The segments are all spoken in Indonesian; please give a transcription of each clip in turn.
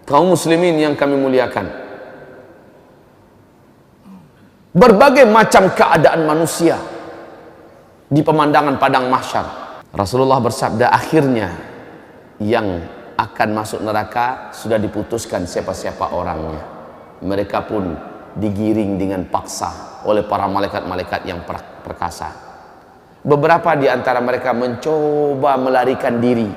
Kaum muslimin yang kami muliakan, berbagai macam keadaan manusia di pemandangan padang mahsyar. Rasulullah bersabda, akhirnya yang akan masuk neraka sudah diputuskan siapa-siapa orangnya. Mereka pun digiring dengan paksa oleh para malaikat-malaikat yang perkasa. Beberapa di antara mereka mencoba melarikan diri.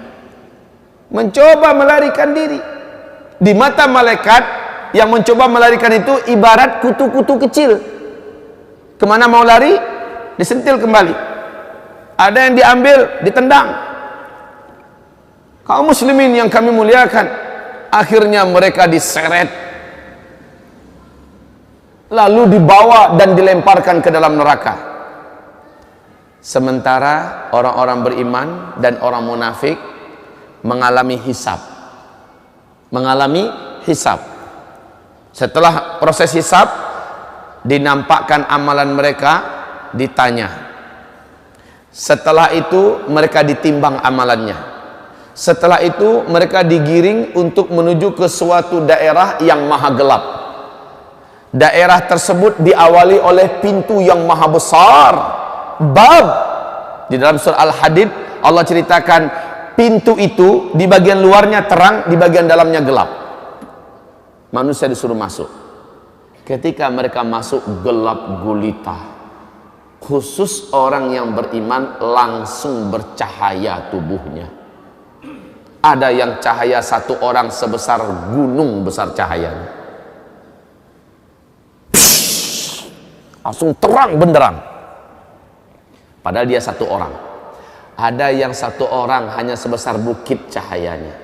Di mata malaikat yang mencoba melarikan itu ibarat kutu-kutu kecil. Kemana mau lari, disentil kembali. Ada yang diambil, ditendang. Kaum muslimin yang kami muliakan, akhirnya mereka diseret, lalu dibawa dan dilemparkan ke dalam neraka. Sementara orang-orang beriman dan orang munafik mengalami hisab. Setelah proses hisab, dinampakkan amalan mereka, ditanya. Setelah itu mereka ditimbang amalannya. Setelah itu mereka digiring untuk menuju ke suatu daerah yang maha gelap. Daerah tersebut diawali oleh pintu yang maha besar, bab. Di dalam surah Al-Hadid Allah ceritakan pintu itu di bagian luarnya terang, di bagian dalamnya gelap. Manusia disuruh masuk. Ketika mereka masuk, gelap gulita. Khusus orang yang beriman langsung bercahaya tubuhnya. Ada yang cahaya satu orang sebesar gunung besar cahayanya. Langsung terang benderang. Padahal dia satu orang. Ada yang satu orang hanya sebesar bukit cahayanya.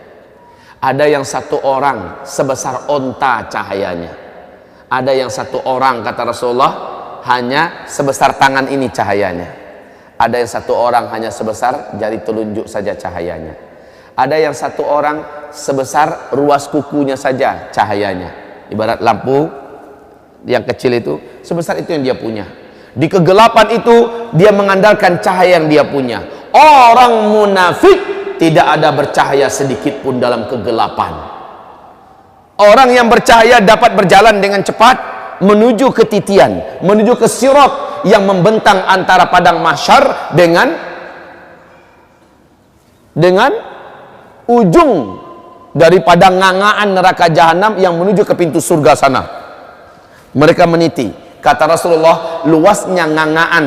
Ada yang satu orang sebesar onta cahayanya. Ada yang satu orang, kata Rasulullah, hanya sebesar tangan ini cahayanya. Ada yang satu orang hanya sebesar jari telunjuk saja cahayanya. Ada yang satu orang sebesar ruas kukunya saja cahayanya. Ibarat lampu yang kecil itu, sebesar itu yang dia punya. Di kegelapan itu dia mengandalkan cahaya yang dia punya. Orang munafik tidak ada bercahaya sedikit pun dalam kegelapan. Orang yang bercahaya dapat berjalan dengan cepat menuju ke titian, menuju ke sirat yang membentang antara padang mahsyar dengan ujung daripada ngangaan neraka jahanam yang menuju ke pintu surga sana. Mereka meniti. Kata Rasulullah, luasnya ngangaan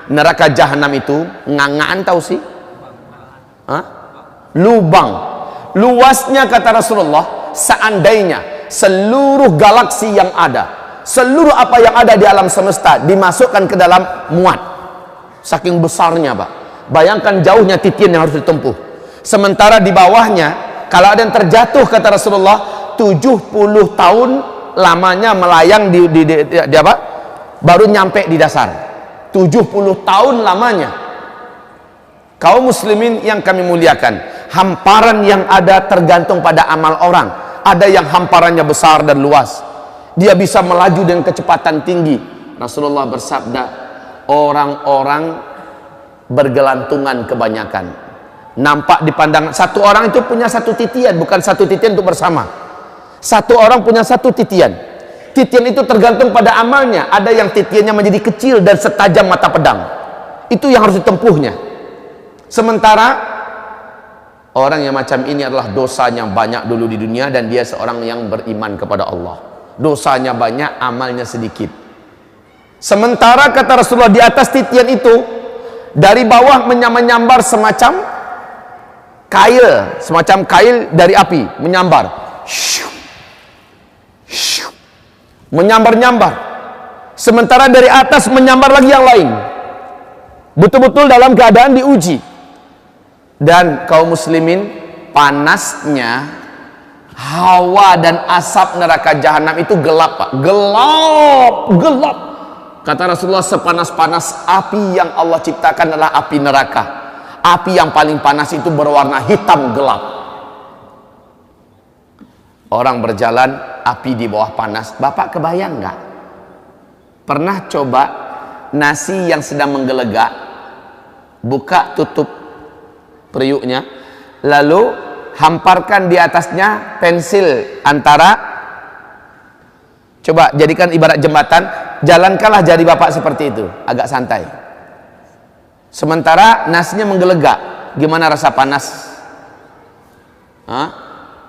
neraka jahanam itu, ngangaan tahu sih? Lubang. Luasnya, kata Rasulullah, seandainya seluruh galaksi yang ada, seluruh apa yang ada di alam semesta dimasukkan ke dalam muat. Saking besarnya, Pak. Bayangkan jauhnya titian yang harus ditempuh. Sementara di bawahnya, kalau ada yang terjatuh, kata Rasulullah, 70 tahun lamanya melayang di apa? Baru nyampe di dasar. 70 tahun lamanya. Kaum muslimin yang kami muliakan, hamparan yang ada tergantung pada amal orang. Ada yang hamparannya besar dan luas, dia bisa melaju dengan kecepatan tinggi. Rasulullah bersabda, orang-orang bergelantungan kebanyakan. Nampak dipandang, satu orang itu punya satu titian, bukan satu titian untuk bersama. Satu orang punya satu titian. Titian itu tergantung pada amalnya. Ada yang titiannya menjadi kecil dan setajam mata pedang. Itu yang harus ditempuhnya. Sementara orang yang macam ini adalah dosanya banyak dulu di dunia dan dia seorang yang beriman kepada Allah. Dosanya banyak, amalnya sedikit. Sementara, kata Rasulullah, di atas titian itu dari bawah menyambar semacam kail dari api, menyambar. Menyambar-nyambar. Sementara dari atas menyambar lagi yang lain. Betul-betul dalam keadaan diuji. Dan kaum muslimin, panasnya hawa dan asap neraka jahanam itu gelap, Pak. Gelap. Kata Rasulullah, sepanas-panas api yang Allah ciptakan adalah api neraka. Api yang paling panas itu berwarna hitam gelap. Orang berjalan, api di bawah panas. Bapak kebayang nggak? Pernah coba nasi yang sedang menggelegak, buka tutup periuknya, lalu hamparkan di atasnya pensil antara, coba jadikan ibarat jembatan, jalankanlah jari bapak seperti itu, agak santai. Sementara nasinya menggelegak, gimana rasa panas?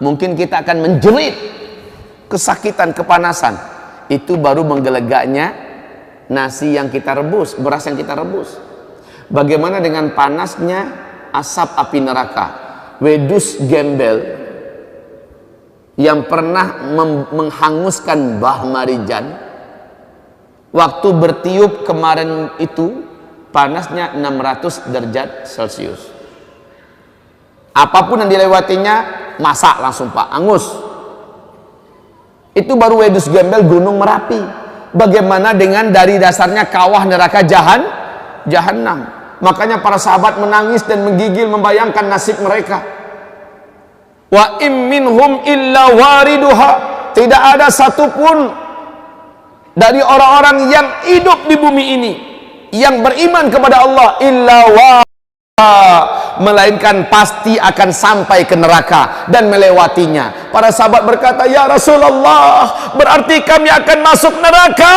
Mungkin kita akan menjerit, kesakitan, kepanasan. Itu baru menggelegaknya nasi yang kita rebus, beras yang kita rebus. Bagaimana dengan panasnya asap api neraka? Wedus gembel yang pernah menghanguskan Bah Marijan, waktu bertiup kemarin itu panasnya 600 derajat Celcius. Apapun yang dilewatinya masak langsung Pak, angus. Itu baru wedus gembel Gunung Merapi. Bagaimana dengan dari dasarnya kawah neraka Jahanam? Makanya para sahabat menangis dan menggigil membayangkan nasib mereka. Wa im minhum illa wariduha. Tidak ada satupun dari orang-orang yang hidup di bumi ini yang beriman kepada Allah illa melainkan pasti akan sampai ke neraka dan melewatinya. Para sahabat berkata, ya Rasulullah, berarti kami akan masuk neraka.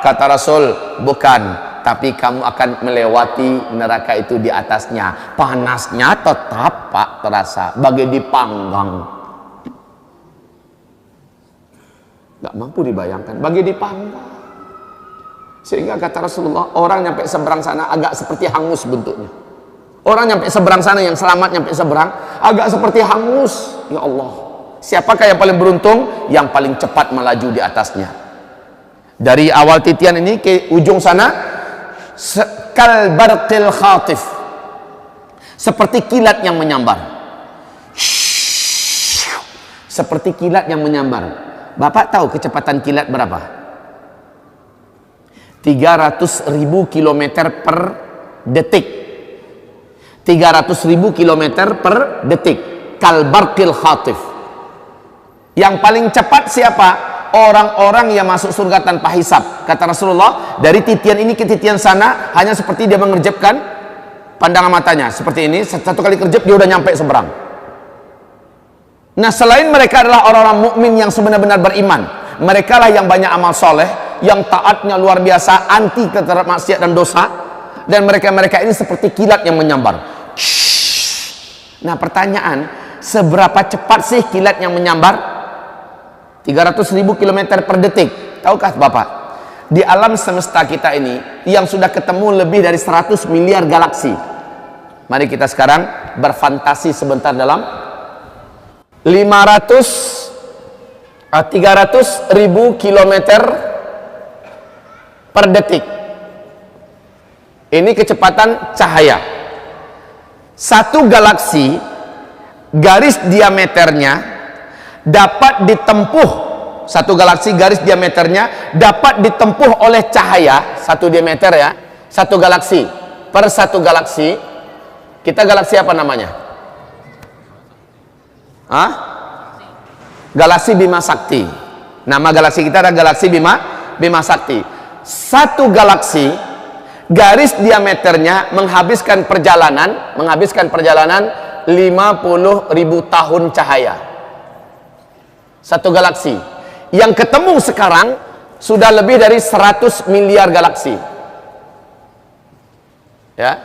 Kata Rasul, bukan, tapi kamu akan melewati neraka itu di atasnya. Panasnya tetap Pak terasa, bagai dipanggang. Gak mampu dibayangkan, bagai dipanggang. Sehingga kata Rasulullah, orang nyampe seberang sana agak seperti hangus bentuknya. Orang nyampe seberang sana, yang selamat nyampe seberang, agak seperti hangus. Ya Allah, siapakah yang paling beruntung? Yang paling cepat melaju di atasnya. Dari awal titian ini ke ujung sana, kal barqil khatif, seperti kilat yang menyambar. Seperti kilat yang menyambar. Bapak tahu kecepatan kilat berapa? 300.000 km per detik. 300.000 km per detik. Kal barqil khatif. Yang paling cepat siapa? Orang-orang yang masuk surga tanpa hisab. Kata Rasulullah, dari titian ini ke titian sana hanya seperti dia mengerjapkan pandangan matanya. Seperti ini, satu kali kerjap dia udah nyampe seberang. Nah, selain mereka adalah orang-orang mukmin yang sebenar-benar beriman. Mereka lah yang banyak amal soleh, yang taatnya luar biasa, anti terhadap maksiat dan dosa. Dan mereka-mereka ini seperti kilat yang menyambar. Nah, pertanyaan, seberapa cepat sih kilat yang menyambar? 300.000 km per detik. Tahukah Bapak, di alam semesta kita ini yang sudah ketemu lebih dari 100 miliar galaksi. Mari kita sekarang berfantasi sebentar dalam 300.000 km per detik. Ini kecepatan cahaya. Satu galaksi, garis diameternya dapat ditempuh, satu galaksi garis diameternya dapat ditempuh oleh cahaya, satu diameter ya, satu galaksi. Per satu galaksi, kita galaksi apa namanya? Galaksi Bima Sakti. Nama galaksi kita adalah galaksi Bima Sakti. Satu galaksi, garis diameternya menghabiskan perjalanan 50.000 tahun cahaya. Satu galaksi. Yang ketemu sekarang sudah lebih dari 100 miliar galaksi. Ya,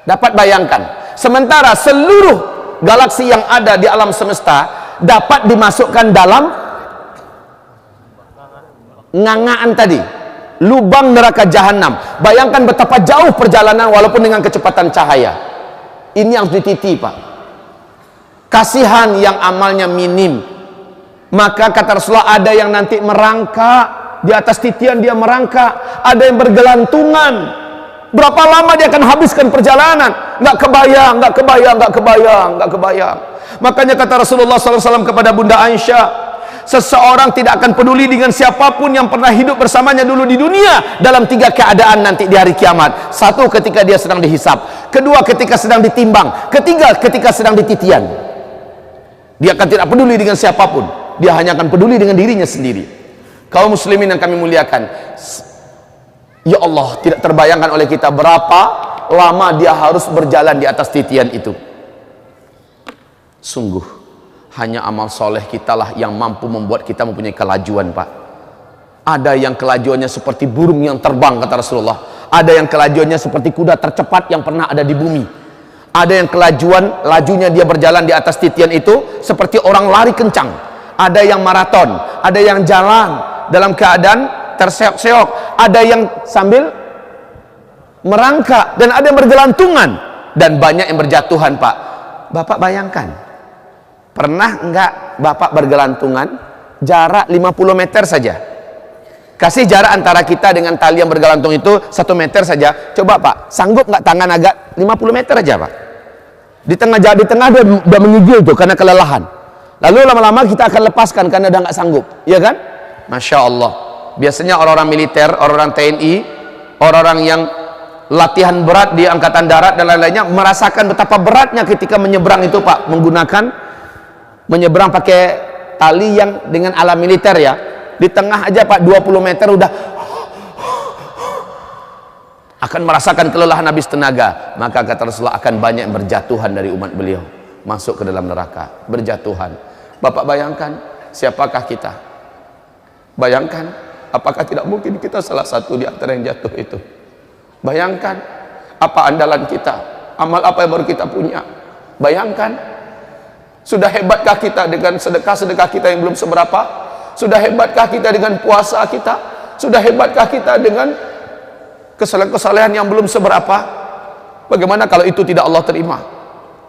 dapat bayangkan. Sementara seluruh galaksi yang ada di alam semesta dapat dimasukkan dalam ngangaan tadi, lubang neraka Jahanam. Bayangkan betapa jauh perjalanan walaupun dengan kecepatan cahaya. Ini yang harus dititi, Pak. Kasihan yang amalnya minim. Maka kata Rasulullah, ada yang nanti merangkak di atas titian, dia merangkak. Ada yang bergelantungan. Berapa lama dia akan habiskan perjalanan? Nggak kebayang. Makanya kata Rasulullah SAW kepada Bunda Aisyah, seseorang tidak akan peduli dengan siapapun yang pernah hidup bersamanya dulu di dunia dalam 3 keadaan nanti di hari kiamat. 1, ketika dia sedang dihisab. 2, ketika sedang ditimbang. 3, ketika sedang dititian. Dia akan tidak peduli dengan siapapun. Dia hanya akan peduli dengan dirinya sendiri. Kaum muslimin yang kami muliakan, ya Allah, tidak terbayangkan oleh kita berapa lama dia harus berjalan di atas titian itu. Sungguh Hanya amal soleh kita lah yang mampu membuat kita mempunyai kelajuan, Pak. Ada yang kelajuannya seperti burung yang terbang, kata Rasulullah. Ada yang kelajuannya seperti kuda tercepat yang pernah ada di bumi. Ada yang lajunya dia berjalan di atas titian itu seperti orang lari kencang. Ada yang maraton, ada yang jalan dalam keadaan terseok-seok, ada yang sambil merangkak, dan ada yang bergelantungan, dan banyak yang berjatuhan, Pak. Bapak bayangkan, pernah enggak Bapak bergelantungan jarak 50 meter saja? Kasih jarak antara kita dengan tali yang bergelantung itu 1 meter saja. Coba Pak, sanggup nggak tangan agak 50 meter aja Pak? Di tengah dia udah menggigil tuh karena kelelahan. Lalu lama-lama kita akan lepaskan karena udah nggak sanggup, ya kan? Masya Allah. Biasanya orang-orang militer, orang-orang TNI, orang-orang yang latihan berat di angkatan darat dan lain-lainnya merasakan betapa beratnya ketika menyeberang itu Pak, menyeberang pakai tali yang dengan ala militer ya. Di tengah aja Pak 20 meter udah akan merasakan kelelahan habis tenaga. Maka kata Rasulullah akan banyak yang berjatuhan dari umat beliau, masuk ke dalam neraka, berjatuhan. Bapak bayangkan siapakah kita? Bayangkan, apakah tidak mungkin kita salah satu di antara yang jatuh itu? Bayangkan apa andalan kita, amal apa yang baru kita punya. Bayangkan, sudah hebatkah kita dengan sedekah-sedekah kita yang belum seberapa? Sudah hebatkah kita dengan puasa kita? Sudah hebatkah kita dengan kesalahan-kesalahan yang belum seberapa? Bagaimana kalau itu tidak Allah terima?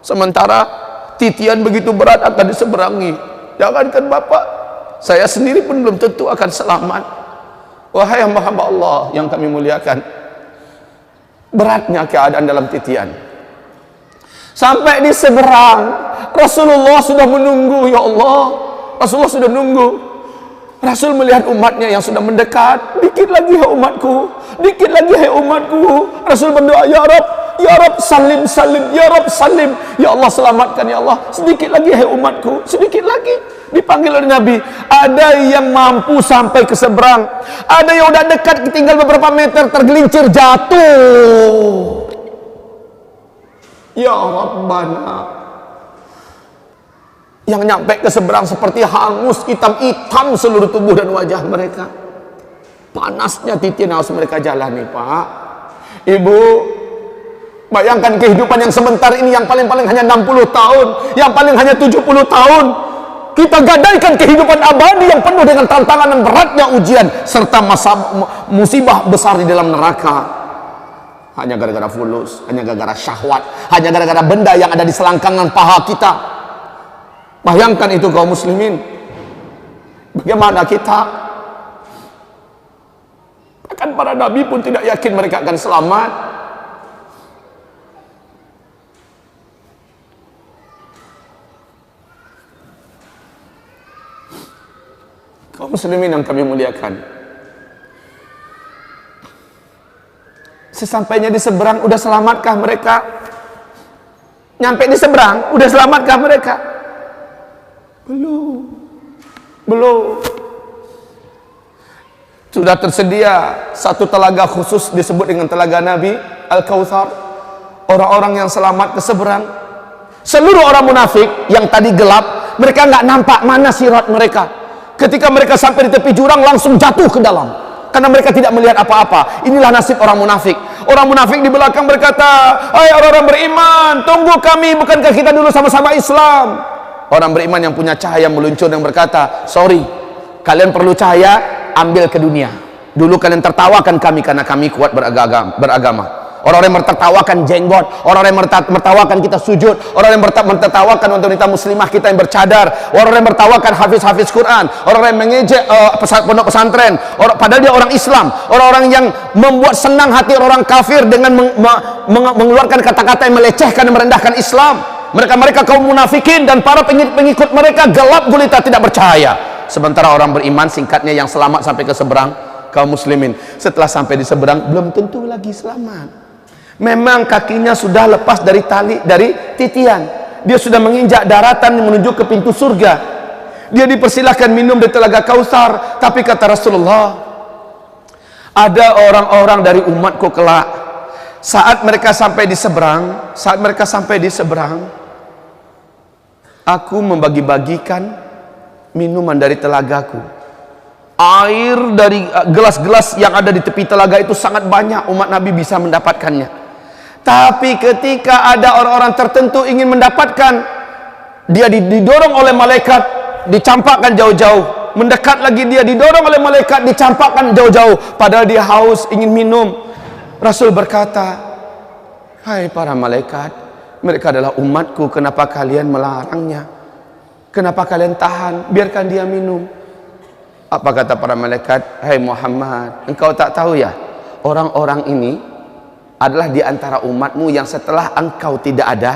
Sementara titian begitu berat akan diseberangi. Jangankan Bapak, saya sendiri pun belum tentu akan selamat. Wahai hamba-hamba Allah yang kami muliakan, beratnya keadaan dalam titian. Sampai di seberang, Rasulullah sudah menunggu, ya Allah. Rasulullah sudah menunggu. Rasul melihat umatnya yang sudah mendekat. Dikit lagi hai umatku, dikit lagi hai umatku. Rasul berdoa, ya Rabb salim salim, ya Rabb salim, ya Allah selamatkan ya Allah. Sedikit lagi hai umatku, sedikit lagi. Dipanggil oleh Nabi. Ada yang mampu sampai ke seberang, ada yang udah dekat, tinggal beberapa meter, tergelincir jatuh. Ya Rabbana, yang nyampe ke seberang seperti hangus, hitam-hitam seluruh tubuh dan wajah mereka. Panasnya titian harus mereka jalani, Pak. Ibu, bayangkan kehidupan yang sebentar ini, yang paling-paling hanya 60 tahun, yang paling hanya 70 tahun. Kita gadaikan kehidupan abadi yang penuh dengan tantangan dan beratnya ujian serta musibah besar di dalam neraka. Hanya gara-gara fulus, hanya gara-gara syahwat, hanya gara-gara benda yang ada di selangkangan paha kita. Bayangkan itu kaum muslimin. Bagaimana kita? Bahkan para nabi pun tidak yakin mereka akan selamat. Kaum muslimin yang kami muliakan, sesampainya di seberang, udah selamatkah mereka? Nyampe di seberang, udah selamatkah mereka? Belum. Sudah tersedia satu telaga khusus disebut dengan telaga Nabi Al-Kautsar. Orang-orang yang selamat ke seberang. Seluruh orang munafik yang tadi gelap, mereka nggak nampak mana sirat mereka. Ketika mereka sampai di tepi jurang, langsung jatuh ke dalam karena mereka tidak melihat apa-apa. Inilah nasib orang munafik. Orang munafik di belakang berkata, "Hai orang-orang beriman, tunggu kami, bukankah kita dulu sama-sama Islam?" Orang beriman yang punya cahaya meluncur dan berkata, "Sorry, kalian perlu cahaya, ambil ke dunia. Dulu kalian tertawakan kami karena kami kuat beragama. Orang-orang yang tertawakan jenggot, orang-orang yang tertawakan kita sujud, orang yang tertawakan wanita muslimah kita yang bercadar, orang yang bertawakan hafiz-hafiz Quran, orang yang mengejek pondok pesantren, padahal dia orang Islam, orang-orang yang membuat senang hati orang kafir dengan mengeluarkan kata-kata yang melecehkan dan merendahkan Islam. Mereka kaum munafikin dan para pengikut mereka gelap gulita, tidak bercahaya. Sementara orang beriman, singkatnya, yang selamat sampai ke seberang, kaum muslimin, setelah sampai di seberang belum tentu lagi selamat. Memang kakinya sudah lepas dari tali, dari titian, dia sudah menginjak daratan menuju ke pintu surga. Dia dipersilahkan minum dari telaga Kautsar. Tapi kata Rasulullah, ada orang-orang dari umatku kelak, saat mereka sampai di seberang, Aku membagi-bagikan minuman dari telagaku. Air dari gelas-gelas yang ada di tepi telaga itu sangat banyak, umat Nabi bisa mendapatkannya. Tapi ketika ada orang-orang tertentu ingin mendapatkan, dia didorong oleh malaikat, dicampakkan jauh-jauh. Mendekat lagi dia didorong oleh malaikat, dicampakkan jauh-jauh. Padahal dia haus, ingin minum. Rasul berkata, hai para malaikat, mereka adalah umatku, kenapa kalian melarangnya? Kenapa kalian tahan? Biarkan dia minum. Apa kata para malaikat? Hai Muhammad, engkau tak tahu ya, orang-orang ini adalah di antara umatmu yang setelah engkau tidak ada,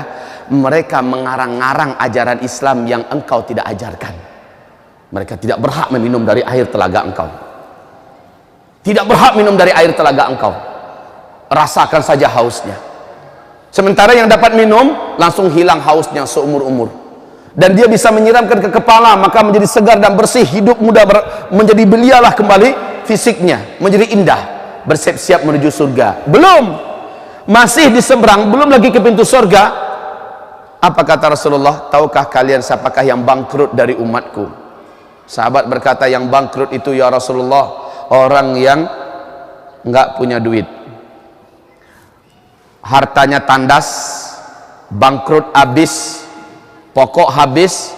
mereka mengarang-ngarang ajaran Islam yang engkau tidak ajarkan. Mereka tidak berhak meminum dari air telaga engkau. Tidak berhak minum dari air telaga engkau. Rasakan saja hausnya. Sementara yang dapat minum langsung hilang hausnya seumur-umur, dan dia bisa menyiramkan ke kepala, maka menjadi segar dan bersih, hidup muda menjadi belialah kembali fisiknya, menjadi indah, bersiap-siap menuju surga. Belum, masih di seberang, belum lagi ke pintu surga. Apa kata Rasulullah? Tahukah kalian siapakah yang bangkrut dari umatku? Sahabat berkata, yang bangkrut itu ya Rasulullah, orang yang nggak punya duit, hartanya tandas, bangkrut habis, pokok habis,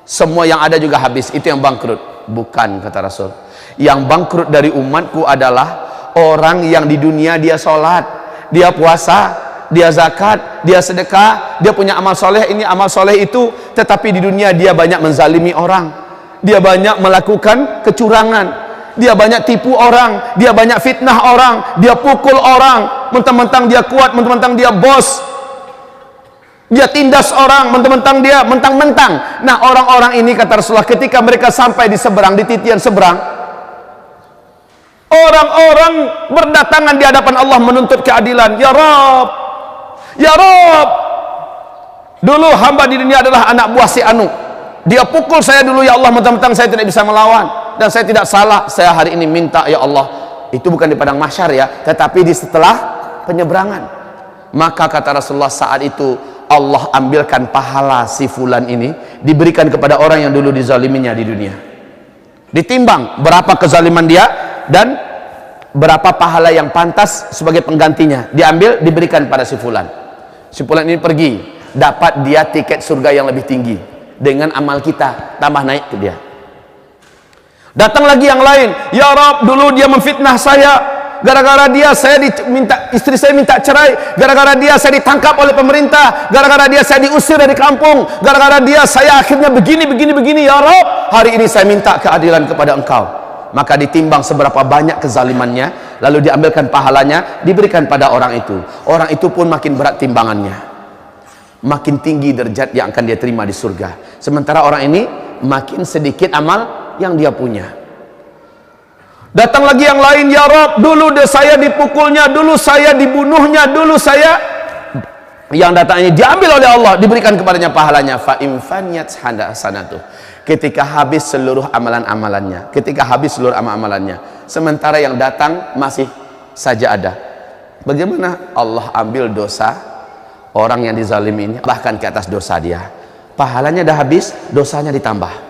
semua yang ada juga habis. Itu yang bangkrut. Bukan, kata Rasul. Yang bangkrut dari umatku adalah orang yang di dunia dia sholat, dia puasa, dia zakat, dia sedekah, dia punya amal soleh ini, amal soleh itu, tetapi di dunia dia banyak menzalimi orang, dia banyak melakukan kecurangan, dia banyak tipu orang, dia banyak fitnah orang, dia pukul orang, mentang-mentang dia kuat, mentang-mentang dia bos, dia tindas orang, mentang-mentang dia mentang-mentang. Nah, orang-orang ini kata Rasulullah, ketika mereka sampai di seberang, di titian seberang, orang-orang berdatangan di hadapan Allah menuntut keadilan. Ya Rabb, ya Rabb, dulu hamba di dunia adalah anak buah si Anu, dia pukul saya dulu ya Allah, mentang-mentang saya tidak bisa melawan, dan saya tidak salah, saya hari ini minta ya Allah. Itu bukan di padang mahsyar ya, tetapi di setelah penyeberangan. Maka kata Rasulullah, saat itu Allah ambilkan pahala si fulan ini, diberikan kepada orang yang dulu dizaliminya di dunia. Ditimbang berapa kezaliman dia dan berapa pahala yang pantas sebagai penggantinya, diambil, diberikan pada si fulan. Si fulan ini pergi, dapat dia tiket surga yang lebih tinggi. Dengan amal kita tambah naik ke dia. Datang lagi yang lain, ya Rabb, dulu dia memfitnah saya, gara-gara dia saya diminta, istri saya minta cerai, gara-gara dia saya ditangkap oleh pemerintah, gara-gara dia saya diusir dari kampung, gara-gara dia saya akhirnya begini, ya Rabb, hari ini saya minta keadilan kepada engkau. Maka ditimbang seberapa banyak kezalimannya, lalu diambilkan pahalanya, diberikan pada orang itu. Orang itu pun makin berat timbangannya, makin tinggi derajat yang akan dia terima di surga. Sementara orang ini makin sedikit amal yang dia punya. Datang lagi yang lain, ya Rabb, dulu saya dipukulnya, dulu saya dibunuhnya, dulu saya, yang datang ini diambil oleh Allah, diberikan kepadanya pahalanya. Fa imfaniyat hasanatuh, ketika habis seluruh amalan-amalannya, ketika habis seluruh amalan-amalannya, sementara yang datang masih saja ada. Bagaimana Allah ambil dosa orang yang dizalimi ini, bahkan ke atas dosa dia, pahalanya dah habis, dosanya ditambah.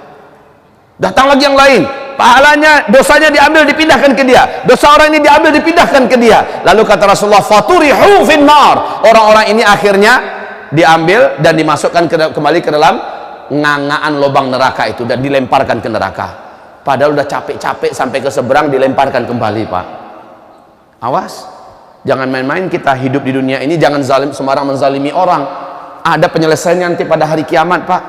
Datang lagi yang lain, pahalanya, dosanya diambil, dipindahkan ke dia, dosa orang ini diambil, dipindahkan ke dia. Lalu kata Rasulullah, faturihu finnar, orang-orang ini akhirnya diambil dan dimasukkan kembali ke dalam ngangaan lubang neraka itu, dan dilemparkan ke neraka. Padahal udah capek-capek sampai ke seberang, dilemparkan kembali. Pak, awas, jangan main-main kita hidup di dunia ini, jangan zalim, sembarang menzalimi orang. Ada penyelesaiannya nanti pada hari kiamat, Pak.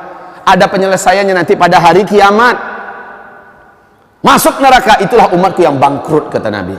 Ada penyelesaiannya nanti pada hari kiamat. Masuk neraka, itulah umatku yang bangkrut, kata Nabi.